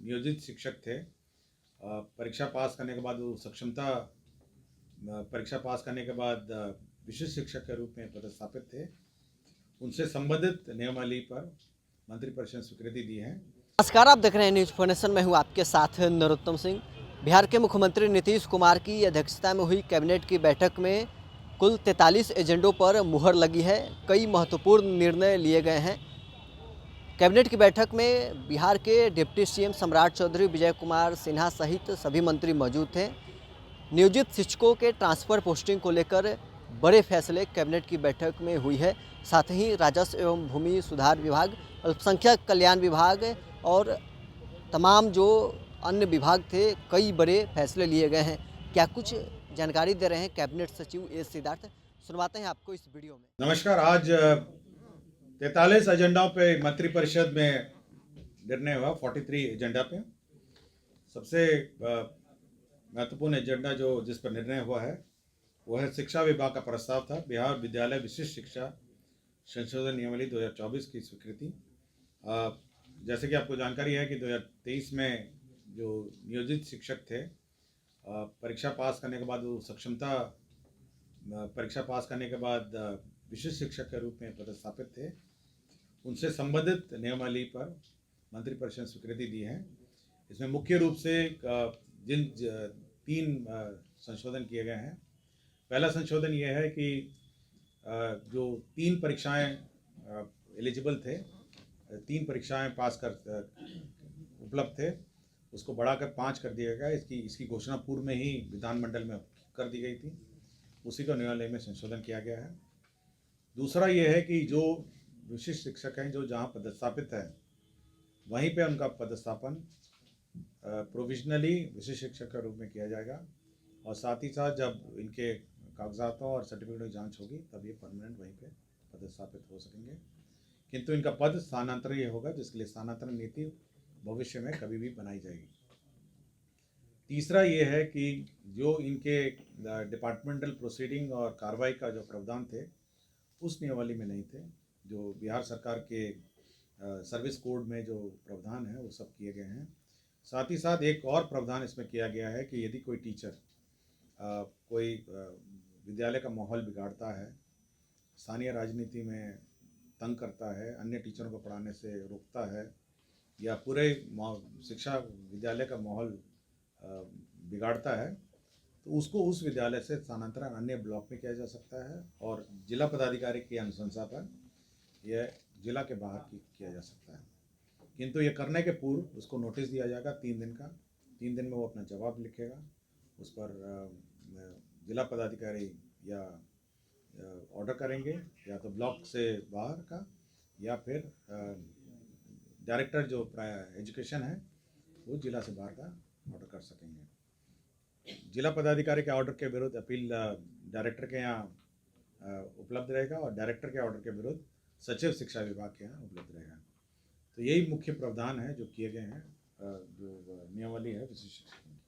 नियोजित शिक्षक थे, परीक्षा पास करने के बाद वो सक्षमता परीक्षा पास करने के बाद विशिष्ट शिक्षक के रूप में पदस्थापित थे, उनसे संबंधित नियमावली पर मंत्रिपरिषद ने स्वीकृति दी है। नमस्कार, आप देख रहे हैं न्यूज फोनेशन में हूँ आपके साथ नरोत्तम सिंह। बिहार के मुख्यमंत्री नीतीश कुमार की अध्यक्षता में हुई कैबिनेट की बैठक में कुल 43 एजेंडों पर मुहर लगी है। कई महत्वपूर्ण निर्णय लिए गए हैं। कैबिनेट की बैठक में बिहार के डिप्टी सीएम सम्राट चौधरी, विजय कुमार सिन्हा सहित सभी मंत्री मौजूद थे। नियोजित शिक्षकों के ट्रांसफ़र पोस्टिंग को लेकर बड़े फैसले कैबिनेट की बैठक में हुई है। साथ ही राजस्व एवं भूमि सुधार विभाग, अल्पसंख्यक कल्याण विभाग और तमाम जो अन्य विभाग थे, कई बड़े फैसले लिए गए हैं। क्या कुछ जानकारी दे रहे हैं कैबिनेट सचिव ए सिद्धार्थ, सुनवाते हैं आपको इस वीडियो में। नमस्कार। आज 43 एजेंडाओं पे मंत्रिपरिषद में निर्णय हुआ। 43 एजेंडा पे सबसे महत्वपूर्ण एजेंडा जिस पर निर्णय हुआ है वो है शिक्षा विभाग का प्रस्ताव था। बिहार विद्यालय विशिष्ट शिक्षा संशोधन नियमावली 2024 की स्वीकृति। जैसे कि आपको जानकारी है कि 2023 में जो नियोजित शिक्षक थे, परीक्षा पास करने के बाद वो सक्षमता परीक्षा पास करने के बाद विशिष्ट शिक्षक के रूप में पदस्थापित थे, उनसे संबंधित नियमावली पर मंत्रिपरिषद ने स्वीकृति दी है। इसमें मुख्य रूप से जिन 3 संशोधन किए गए हैं। पहला संशोधन ये है कि जो 3 परीक्षाएं एलिजिबल थे, 3 परीक्षाएं पास कर उपलब्ध थे, उसको बढ़ाकर 5 कर दिया गया। इसकी घोषणा पूर्व में ही विधानमंडल में कर दी गई थी। उसी को न्यायालय में संशोधन किया गया है। दूसरा ये है कि जो विशिष्ट शिक्षक हैं, जो जहाँ पदस्थापित हैं, वहीं पे उनका पदस्थापन प्रोविजनली विशिष्ट शिक्षक के रूप में किया जाएगा। और साथ ही साथ जब इनके कागजातों और सर्टिफिकेटों की जांच होगी तब ये परमानेंट वहीं पे पदस्थापित हो सकेंगे। किंतु इनका पद स्थानांतरण ये होगा, जिसके लिए स्थानांतरण नीति भविष्य में कभी भी बनाई जाएगी। तीसरा ये है कि जो इनके डिपार्टमेंटल प्रोसीडिंग और कार्रवाई का जो प्रावधान थे, उस नियमावली में नहीं थे। जो बिहार सरकार के सर्विस कोड में जो प्रावधान है वो सब किए गए हैं। साथ ही साथ एक और प्रावधान इसमें किया गया है कि यदि कोई टीचर कोई विद्यालय का माहौल बिगाड़ता है, स्थानीय राजनीति में तंग करता है, अन्य टीचरों को पढ़ाने से रोकता है, या पूरे शिक्षा विद्यालय का माहौल बिगाड़ता है, तो उसको उस विद्यालय से स्थानांतरण अन्य ब्लॉक में किया जा सकता है और जिला पदाधिकारी की अनुशंसा पर यह जिला के बाहर किया जा सकता है। किंतु ये करने के पूर्व उसको नोटिस दिया जाएगा 3 दिन का। 3 दिन में वो अपना जवाब लिखेगा। उस पर जिला पदाधिकारी या ऑर्डर करेंगे, या तो ब्लॉक से बाहर का, या फिर डायरेक्टर जो एजुकेशन है वो जिला से बाहर का ऑर्डर कर सकेंगे। जिला पदाधिकारी के ऑर्डर के विरुद्ध अपील डायरेक्टर के यहाँ उपलब्ध रहेगा और डायरेक्टर के ऑर्डर के विरुद्ध सचिव शिक्षा विभाग के यहाँ उपलब्ध रहेगा। तो यही मुख्य प्रावधान है जो किए गए हैं, जो नियमावली है विशिष्ट शिक्षकों की।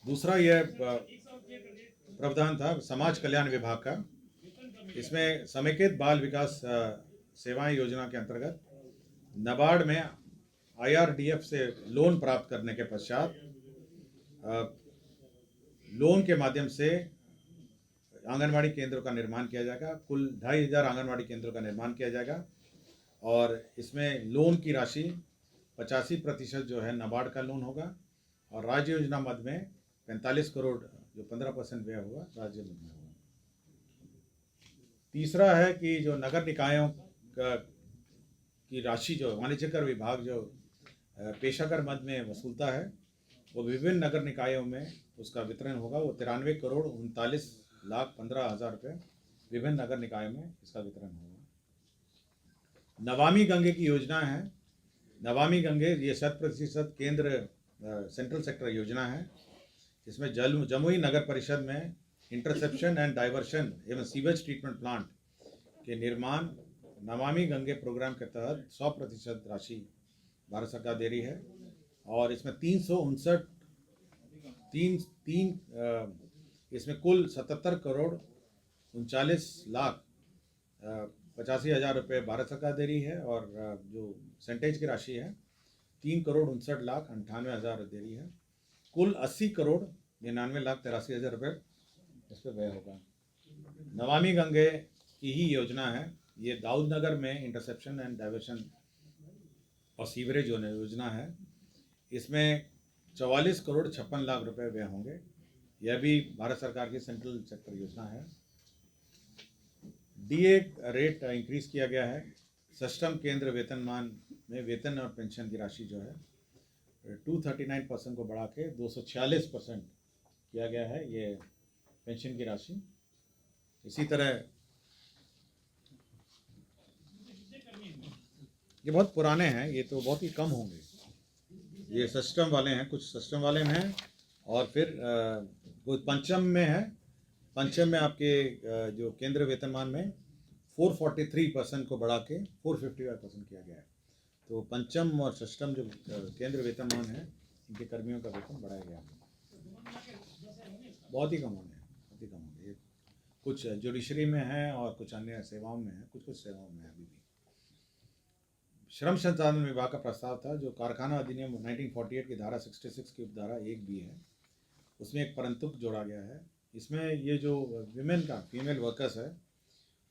दूसरा यह प्रावधान था समाज कल्याण विभाग का। इसमें समेकित बाल विकास सेवाएं योजना के अंतर्गत नाबार्ड में IRDF से लोन प्राप्त करने के पश्चात लोन के माध्यम से आंगनवाड़ी केंद्रों का निर्माण किया जाएगा। कुल 2500 आंगनवाड़ी केंद्रों का निर्माण किया जाएगा और इसमें लोन की राशि 85% जो है नाबार्ड का लोन होगा और राज्य योजना मद में 45 करोड़ जो 15% व्यय होगा राज्य मद में होगा। तीसरा है कि जो नगर निकायों की राशि जो वाणिज्य कर विभाग जो पेशाकर मद में वसूलता है, वो विभिन्न नगर निकायों में उसका वितरण होगा। वो 93,39,15,000 रुपये विभिन्न नगर निकायों में इसका वितरण होगा। नमामि गंगे की योजना है। नमामि गंगे ये 100% केंद्र सेंट्रल सेक्टर योजना है। इसमें जमुई नगर परिषद में इंटरसेप्शन एंड डाइवर्शन एवं सीवेज ट्रीटमेंट प्लांट के निर्माण नमामि गंगे प्रोग्राम के तहत 100% राशि भारत सरकार दे रही है और इसमें इसमें कुल 77 करोड़ 39,85,000 रुपये भारत सरकार दे रही है और जो सेंटेज की राशि है 3,59,98,000 दे रही है। कुल 80,99,83,000 रुपये इस पर व्यय होगा। नमामि गंगे की ही योजना है ये। दाऊद नगर में इंटरसेप्शन एंड डाइवर्शन और सीवरेज योजना है। इसमें 44,56,00,000 रुपये व्यय होंगे। यह भी भारत सरकार की सेंट्रल सेक्टर योजना है। डीए रेट इंक्रीज किया गया है। सष्टम केंद्र वेतनमान में वेतन और पेंशन की राशि जो है 239% को बढ़ा के 246% किया गया है ये पेंशन की राशि। इसी तरह ये बहुत पुराने हैं, ये तो बहुत ही कम होंगे। ये सष्टम वाले हैं, कुछ सष्टम वाले में हैं और फिर कुछ पंचम में है। पंचम में आपके जो केंद्र वेतनमान में 443% को बढ़ा के 455% किया गया है। तो पंचम और षष्टम जो केंद्र वेतनमान है इनके कर्मियों का वेतन बढ़ाया गया है। बहुत ही कम होंगे, बहुत ही कम होंगे। ये कुछ जुडिशरी में है और कुछ अन्य सेवाओं में है, कुछ सेवाओं में है अभी भी। श्रम संसाधन विभाग का प्रस्ताव था जो कारखाना अधिनियम 1948 की धारा 66 की उपधारा 1B है, उसमें एक परंतुक जोड़ा गया है। इसमें ये जो विमेन का फीमेल वर्कर्स है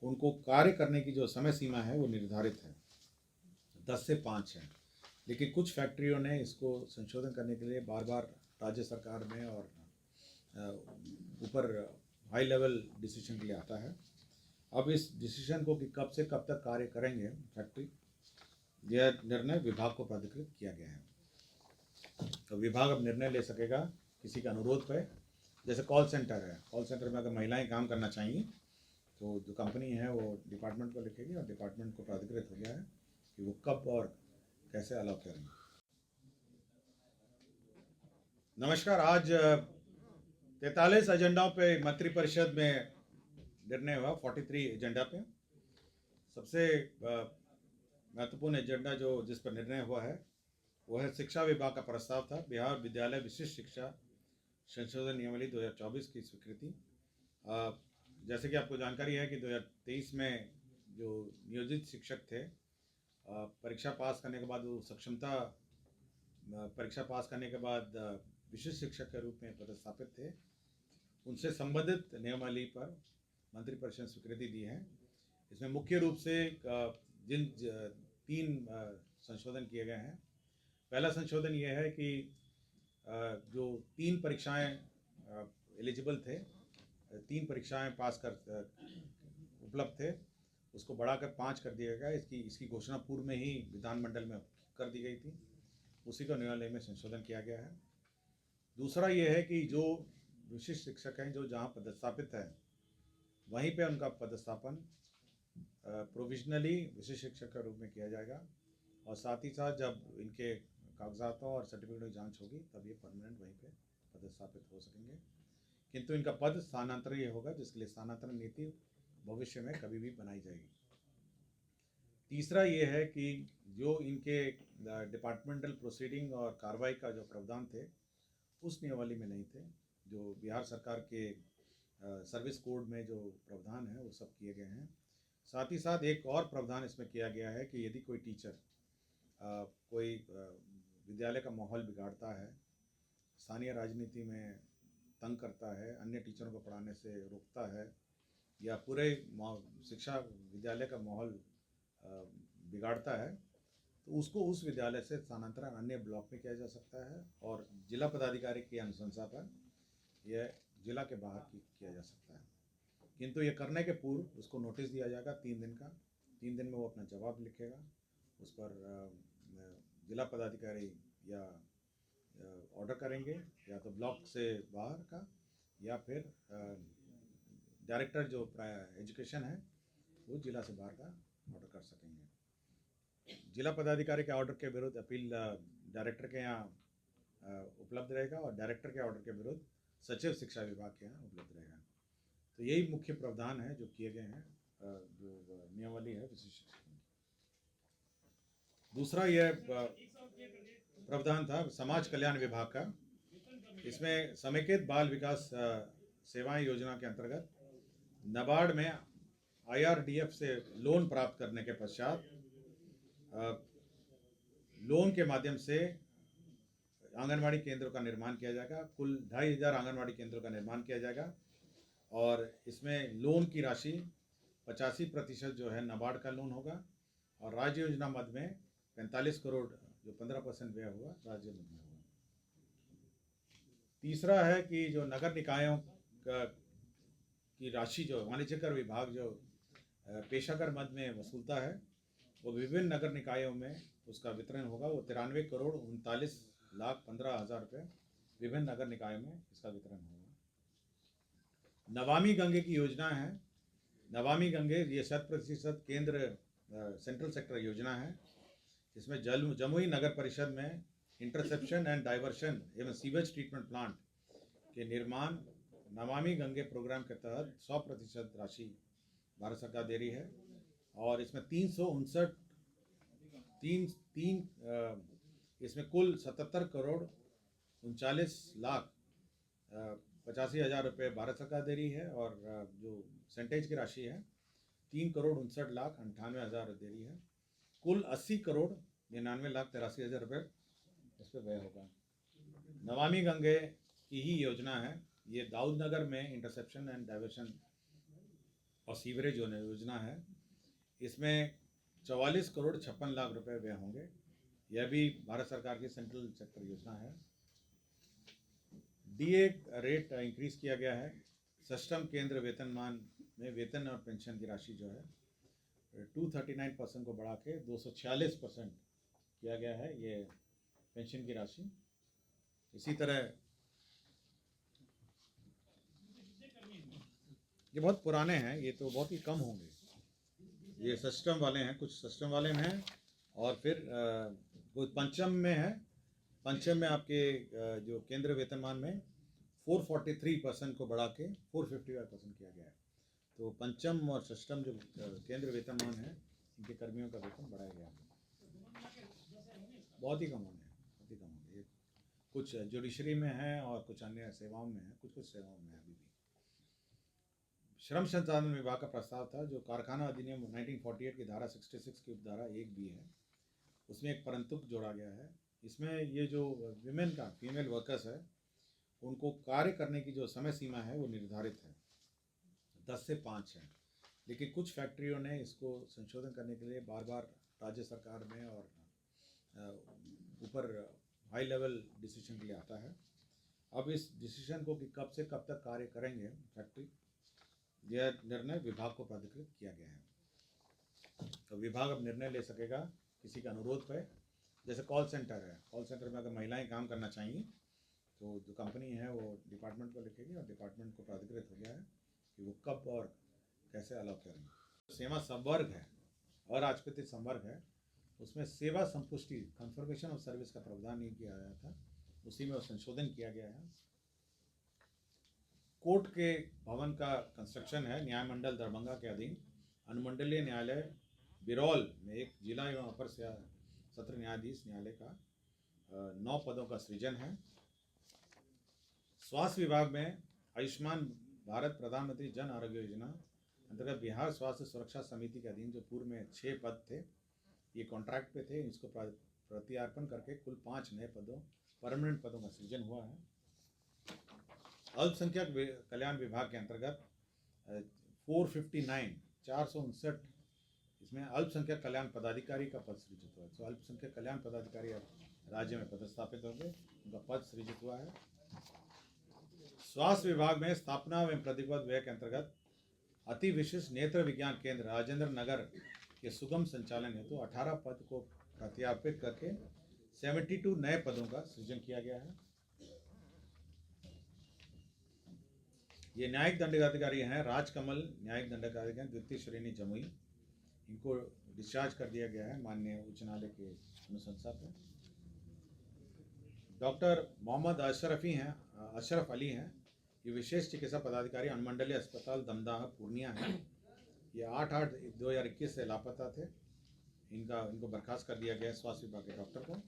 उनको कार्य करने की जो समय सीमा है वो निर्धारित है 10 से 5 है। लेकिन कुछ फैक्ट्रियों ने इसको संशोधन करने के लिए बार बार राज्य सरकार में और ऊपर हाई लेवल डिसीजन के लिए आता है। अब इस डिसीजन को कि कब से कब तक कार्य करेंगे फैक्ट्री, यह निर्णय विभाग को प्राधिकृत किया गया है। तो विभाग अब निर्णय ले सकेगा किसी के अनुरोध पर। जैसे कॉल सेंटर है, कॉल सेंटर में अगर महिलाएं काम करना चाहिए तो जो कंपनी है वो डिपार्टमेंट को लिखेगी और डिपार्टमेंट को प्राधिकृत हो गया है कि वो कब और कैसे अलाउ करेंगे। नमस्कार। आज 43 एजेंडाओं पे मंत्रिपरिषद में निर्णय हुआ 43 एजेंडा पे। सबसे महत्वपूर्ण एजेंडा जिस पर निर्णय हुआ है वो है शिक्षा विभाग का प्रस्ताव था बिहार विद्यालय विशिष्ट शिक्षा संशोधन नियमावली 2024 की स्वीकृति। जैसे कि आपको जानकारी है कि 2023 में जो नियोजित शिक्षक थे परीक्षा पास करने के बाद वो सक्षमता परीक्षा पास करने के बाद विशिष्ट शिक्षक के रूप में पदस्थापित थे, उनसे संबंधित नियमावली पर मंत्रिपरिषद स्वीकृति दी है। इसमें मुख्य रूप से जिन 3 संशोधन किए गए हैं। पहला संशोधन ये है कि जो 3 परीक्षाएं एलिजिबल थे, 3 परीक्षाएं पास कर उपलब्ध थे, उसको बढ़ाकर 5 कर दिया गया। इसकी घोषणा पूर्व में ही विधानमंडल में कर दी गई थी, उसी को न्यायालय में संशोधन किया गया है। दूसरा ये है कि जो विशिष्ट शिक्षक हैं जो जहाँ पदस्थापित हैं वहीं पे उनका पदस्थापन प्रोविजनली विशिष्ट शिक्षक के रूप में किया जाएगा और साथ ही साथ जब इनके कागजातों और सर्टिफिकेट की जांच होगी तब ये परमानेंट वहीं पे पदस्थापित हो सकेंगे। किंतु इनका पद स्थानांतरण ये होगा जिसके लिए स्थानांतरण नीति भविष्य में कभी भी बनाई जाएगी। तीसरा ये है कि जो इनके डिपार्टमेंटल प्रोसीडिंग और कार्रवाई का जो प्रावधान थे उस नियमावली में नहीं थे। जो बिहार सरकार के सर्विस कोड में जो प्रावधान है वो सब किए गए हैं। साथ ही साथ एक और प्रावधान इसमें किया गया है कि यदि कोई टीचर कोई विद्यालय का माहौल बिगाड़ता है, स्थानीय राजनीति में तंग करता है, अन्य टीचरों को पढ़ाने से रोकता है या पूरे शिक्षा विद्यालय का माहौल बिगाड़ता है, तो उसको उस विद्यालय से स्थानांतरण अन्य ब्लॉक में किया जा सकता है और जिला पदाधिकारी की अनुशंसा पर यह जिला के बाहर किया जा सकता है। किंतु ये करने के पूर्व उसको नोटिस दिया जाएगा 3 दिन का। 3 दिन में वो अपना जवाब लिखेगा, उस पर जिला पदाधिकारी या ऑर्डर करेंगे या तो ब्लॉक से बाहर का या फिर डायरेक्टर जो एजुकेशन है वो जिला से बाहर का ऑर्डर कर सकेंगे। जिला पदाधिकारी के ऑर्डर के विरुद्ध अपील डायरेक्टर के यहाँ उपलब्ध रहेगा और डायरेक्टर के ऑर्डर के विरुद्ध सचिव शिक्षा विभाग के यहाँ उपलब्ध रहेगा। तो यही मुख्य प्रावधान है जो किए गए हैं, जो नियमावली है विशिष्ट शिक्षक की। दूसरा यह प्रावधान था समाज कल्याण विभाग का। इसमें समेकित बाल विकास सेवाएं योजना के अंतर्गत नाबार्ड में IRDF से लोन प्राप्त करने के पश्चात लोन के माध्यम से आंगनवाड़ी केंद्रों का निर्माण किया जाएगा। कुल 2500 आंगनवाड़ी केंद्रों का निर्माण किया जाएगा और इसमें लोन की राशि 85% जो है नाबार्ड का लोन होगा और राज्य योजना मद में 45 करोड़ जो 15% व्यय होगा राज्य मद में होगा। तीसरा है कि जो नगर निकायों की राशि जो वाणिज्य कर विभाग जो पेशाकर मद में वसूलता है वो विभिन्न नगर निकायों में उसका वितरण होगा। वो 93,39,15,000 रुपये विभिन्न नगर निकायों में इसका वितरण होगा। नमामि गंगे की योजना है। नमामि गंगे ये 100% केंद्र सेंट्रल सेक्टर योजना है। इसमें जमुई नगर परिषद में इंटरसेप्शन एंड डाइवर्शन एवं सीवेज ट्रीटमेंट प्लांट के निर्माण नमामि गंगे प्रोग्राम के तहत 100% राशि भारत सरकार दे रही है और इसमें इसमें कुल 77 करोड़ 39,85,000 रुपये भारत सरकार दे रही है और जो सेंटेज की राशि है 3,59,98,000 दे रही है। कुल 80 करोड़ 99,83,000 रुपये इस पर व्यय होगा। नमामि गंगे की ही योजना है। ये दाऊद नगर में इंटरसेप्शन एंड डाइवर्शन और सीवरेज योजना है। इसमें 44 करोड़ 56 लाख रुपए व्यय होंगे। यह भी भारत सरकार की सेंट्रल सेक्टर योजना है। डीए रेट इंक्रीज किया गया है। सष्टम केंद्र वेतनमान में वेतन और पेंशन की राशि जो है 239% को बढ़ा के 246% किया गया है ये पेंशन की राशि। इसी तरह ये बहुत पुराने हैं, ये तो बहुत ही कम होंगे। ये सिस्टम वाले हैं, कुछ सिस्टम वाले में हैं और फिर कुछ पंचम में है। पंचम में आपके जो केंद्र वेतनमान में 443% को बढ़ा के 455% किया गया है। तो पंचम और षष्टम जो केंद्र वेतनमान है इनके कर्मियों का वेतन बढ़ाया गया है। बहुत ही कम होंगे, बहुत ही कम होंगे। ये कुछ जुडिशरी में है और कुछ अन्य सेवाओं में है, कुछ सेवाओं में है अभी भी। श्रम संसाधन विभाग का प्रस्ताव था जो कारखाना अधिनियम 1948 की धारा 66 की उपधारा 1B है, उसमें एक परंतुक जोड़ा गया है। इसमें ये जो विमेन का फीमेल वर्कर्स है उनको कार्य करने की जो समय सीमा है वो निर्धारित है 10 से 5 है, लेकिन कुछ फैक्ट्रियों ने इसको संशोधन करने के लिए बार बार राज्य सरकार में और ऊपर हाई लेवल डिसीजन के लिए आता है। अब इस डिसीजन को कि कब से कब तक कार्य करेंगे फैक्ट्री, यह निर्णय विभाग को प्राधिकृत किया गया है। तो विभाग अब निर्णय ले सकेगा किसी के अनुरोध पर। जैसे कॉल सेंटर है, कॉल सेंटर में अगर महिलाएं काम करना चाहिए तो जो कंपनी है वो डिपार्टमेंट को लिखेगी और डिपार्टमेंट को प्राधिकृत हो गया है कि वो कब और कैसे अलाउ करेंगे। सेवा संवर्ग है और राजपत्रित संवर्ग है, उसमें सेवा संपुष्टि कन्फर्मेशन ऑफ सर्विस का प्रावधान नहीं किया गया था, उसी में संशोधन किया गया है। कोर्ट के भवन का कंस्ट्रक्शन है न्याय मंडल दरभंगा के अधीन। अनुमंडलीय न्यायालय बिरौल में एक जिला एवं अपर सत्र न्यायाधीश न्यायालय का 9 पदों का सृजन है। स्वास्थ्य विभाग में आयुष्मान भारत प्रधानमंत्री जन आरोग्य योजना अंतर्गत बिहार स्वास्थ्य सुरक्षा समिति के अधीन जो पूर्व में 6 पद थे, ये कॉन्ट्रैक्ट पे थे, इसको प्रत्यार्पण करके कुल 5 नए पदों परमानेंट पदों का सृजन हुआ है। अल्पसंख्यक कल्याण विभाग के अंतर्गत 459 इसमें अल्पसंख्यक कल्याण पदाधिकारी का पद सृजित हुआ है। तो अल्पसंख्यक कल्याण पदाधिकारी राज्य में पदस्थापित होंगे, उनका पद सृजित हुआ है। स्वास्थ्य विभाग में स्थापना एवं प्रतिबद्ध व्यय के अंतर्गत अति विशिष्ट नेत्र विज्ञान केंद्र राजेंद्र नगर के सुगम संचालन हेतु 18 पद को प्रत्यार्पित करके 72 नए पदों का सृजन किया गया है। ये न्यायिक दंडाधिकारी हैं राजकमल न्यायिक दंडाधिकारी द्वितीय श्रेणी जमुई, इनको डिस्चार्ज कर दिया गया है माननीय उच्च न्यायालय के अनुशंसा पर। डॉक्टर मोहम्मद अशरफ अली हैं, ये विशेष चिकित्सा पदाधिकारी अनुमंडलीय अस्पताल दमदाह पूर्णिया है। ये 8/8/2021 से लापता थे, इनको बर्खास्त कर दिया गया स्वास्थ्य विभाग के डॉक्टर को।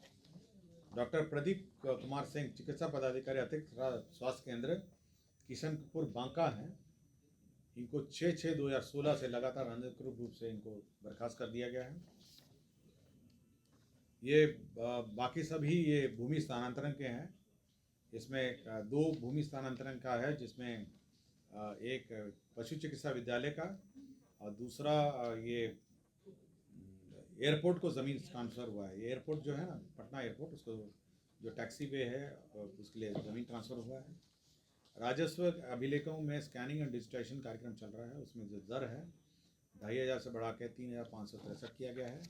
डॉक्टर प्रदीप कुमार सिंह चिकित्सा पदाधिकारी अतिरिक्त स्वास्थ्य केंद्र किशनपुर बांका हैं, इनको 6/6/2016 से लगातार अनधिकृत रूप से इनको बर्खास्त कर दिया गया है। ये बाकी सभी ये भूमि स्थानांतरण के हैं। इसमें दो भूमि स्थानांतरण का है, जिसमें एक पशु चिकित्सा विद्यालय का और दूसरा ये एयरपोर्ट को ज़मीन ट्रांसफ़र हुआ है। ये एयरपोर्ट जो है ना, पटना एयरपोर्ट, उसको जो टैक्सी वे है उसके लिए ज़मीन ट्रांसफ़र हुआ है। राजस्व अभिलेखों में स्कैनिंग एंड डिजिटाइजेशन कार्यक्रम चल रहा है। उसमें जो दर है 2500 से बढ़ा के 3563 किया गया है।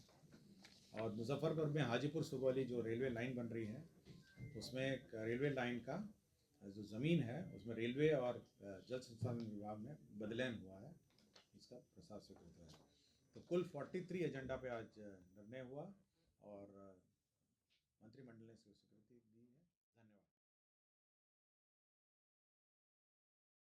और मुजफ्फरपुर में हाजीपुर सुगौली जो रेलवे लाइन बन रही है, उसमें एक रेलवे लाइन का जो ज़मीन है उसमें रेलवे और जल संसाधन विभाग में बदलाव हुआ है, इसका प्रस्ताव स्वीकृत हुआ है। तो कुल 43 एजेंडा पे आज निर्णय हुआ और मंत्रिमंडल ने